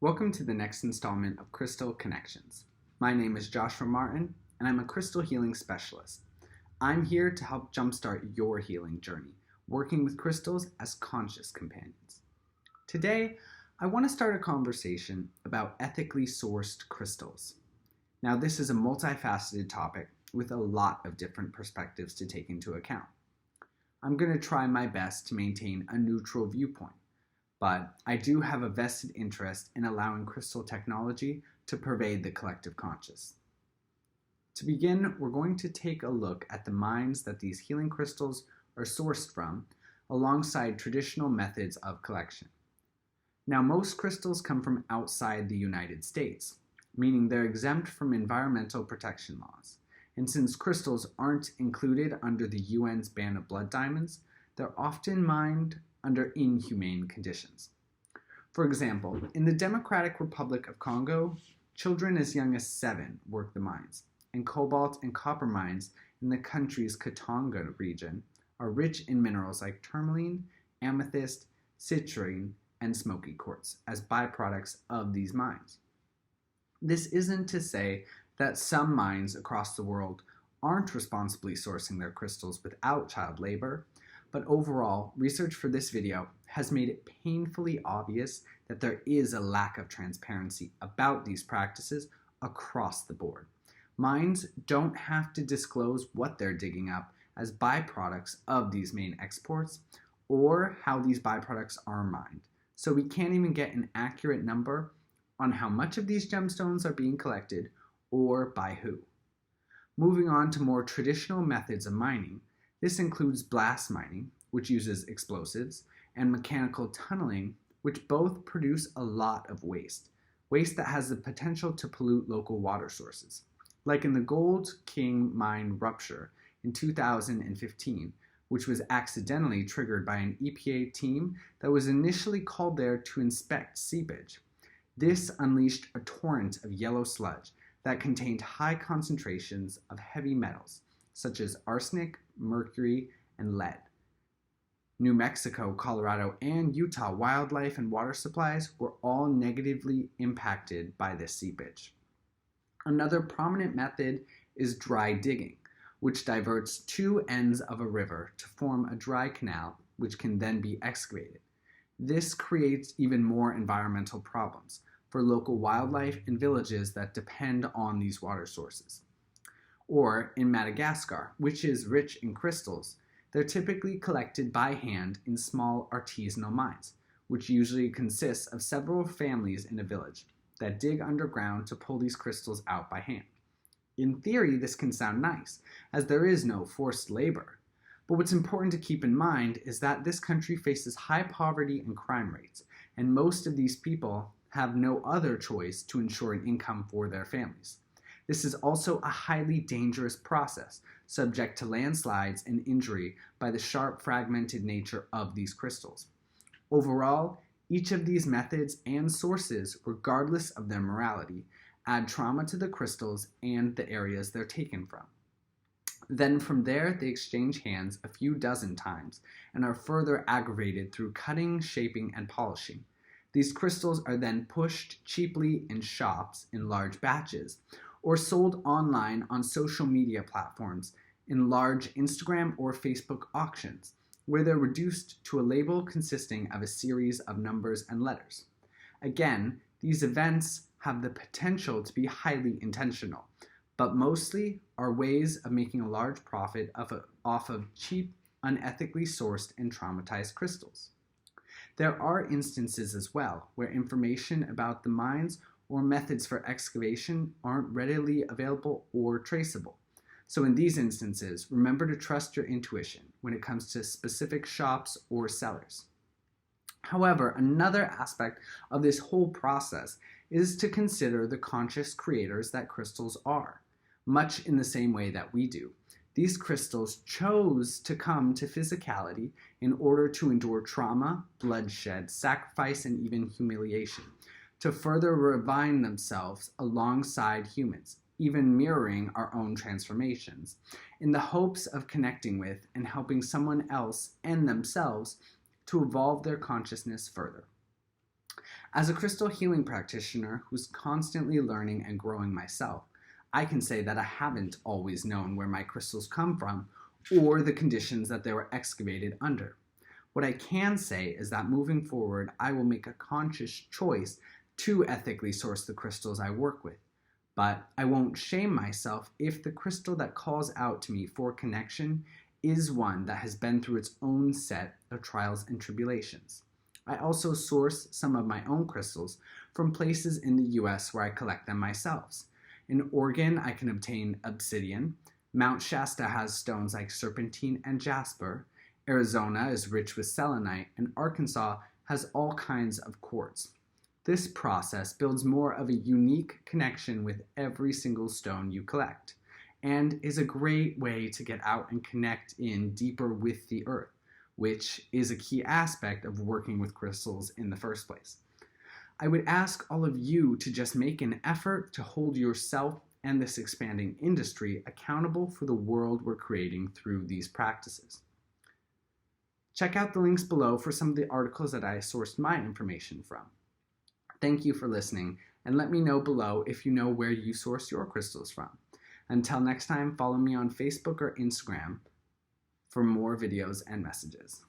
Welcome to the next installment of Crystal Connections. My name is Joshua Martin, and I'm a crystal healing specialist. I'm here to help jumpstart your healing journey, working with crystals as conscious companions. Today, I want to start a conversation about ethically sourced crystals. Now, this is a multifaceted topic with a lot of different perspectives to take into account. I'm going to try my best to maintain a neutral viewpoint, but I do have a vested interest in allowing crystal technology to pervade the collective conscious. To begin, we're going to take a look at the mines that these healing crystals are sourced from, alongside traditional methods of collection. Now, most crystals come from outside the United States, meaning they're exempt from environmental protection laws. And since crystals aren't included under the UN's ban of blood diamonds, they're often mined under inhumane conditions. For example, in the Democratic Republic of Congo, children as young as 7 work the mines, and cobalt and copper mines in the country's Katanga region are rich in minerals like tourmaline, amethyst, citrine, and smoky quartz as byproducts of these mines. This isn't to say that some mines across the world aren't responsibly sourcing their crystals without child labor, but overall, research for this video has made it painfully obvious that there is a lack of transparency about these practices across the board. Mines don't have to disclose what they're digging up as byproducts of these main exports or how these byproducts are mined. So we can't even get an accurate number on how much of these gemstones are being collected or by who. Moving on to more traditional methods of mining, this includes blast mining, which uses explosives, and mechanical tunneling, which both produce a lot of waste that has the potential to pollute local water sources. Like in the Gold King mine rupture in 2015, which was accidentally triggered by an EPA team that was initially called there to inspect seepage. This unleashed a torrent of yellow sludge that contained high concentrations of heavy metals, such as arsenic, mercury, and lead. New Mexico, Colorado, and Utah wildlife and water supplies were all negatively impacted by this seepage. Another prominent method is dry digging, which diverts 2 ends of a river to form a dry canal, which can then be excavated. This creates even more environmental problems for local wildlife and villages that depend on these water sources. Or in Madagascar, which is rich in crystals, they're typically collected by hand in small artisanal mines, which usually consists of several families in a village that dig underground to pull these crystals out by hand. In theory, this can sound nice, as there is no forced labor. But what's important to keep in mind is that this country faces high poverty and crime rates, and most of these people have no other choice to ensure an income for their families. This is also a highly dangerous process, subject to landslides and injury by the sharp, fragmented nature of these crystals. Overall, each of these methods and sources, regardless of their morality, add trauma to the crystals and the areas they're taken from. Then from there, they exchange hands a few dozen times and are further aggravated through cutting, shaping, and polishing. These crystals are then pushed cheaply in shops in large batches, or sold online on social media platforms in large Instagram or Facebook auctions, where they're reduced to a label consisting of a series of numbers and letters. Again, these events have the potential to be highly intentional, but mostly are ways of making a large profit off of cheap, unethically sourced and traumatized crystals. There are instances as well where information about the mines or methods for excavation aren't readily available or traceable. So in these instances, remember to trust your intuition when it comes to specific shops or sellers. However, another aspect of this whole process is to consider the conscious creators that crystals are, much in the same way that we do. These crystals chose to come to physicality in order to endure trauma, bloodshed, sacrifice, and even humiliation, to further refine themselves alongside humans, even mirroring our own transformations, in the hopes of connecting with and helping someone else and themselves to evolve their consciousness further. As a crystal healing practitioner who's constantly learning and growing myself, I can say that I haven't always known where my crystals come from or the conditions that they were excavated under. What I can say is that moving forward, I will make a conscious choice to ethically source the crystals I work with. But I won't shame myself if the crystal that calls out to me for connection is one that has been through its own set of trials and tribulations. I also source some of my own crystals from places in the US where I collect them myself. In Oregon, I can obtain obsidian. Mount Shasta has stones like serpentine and jasper. Arizona is rich with selenite, and Arkansas has all kinds of quartz. This process builds more of a unique connection with every single stone you collect, and is a great way to get out and connect in deeper with the earth, which is a key aspect of working with crystals in the first place. I would ask all of you to just make an effort to hold yourself and this expanding industry accountable for the world we're creating through these practices. Check out the links below for some of the articles that I sourced my information from. Thank you for listening, and let me know below if you know where you source your crystals from. Until next time, follow me on Facebook or Instagram for more videos and messages.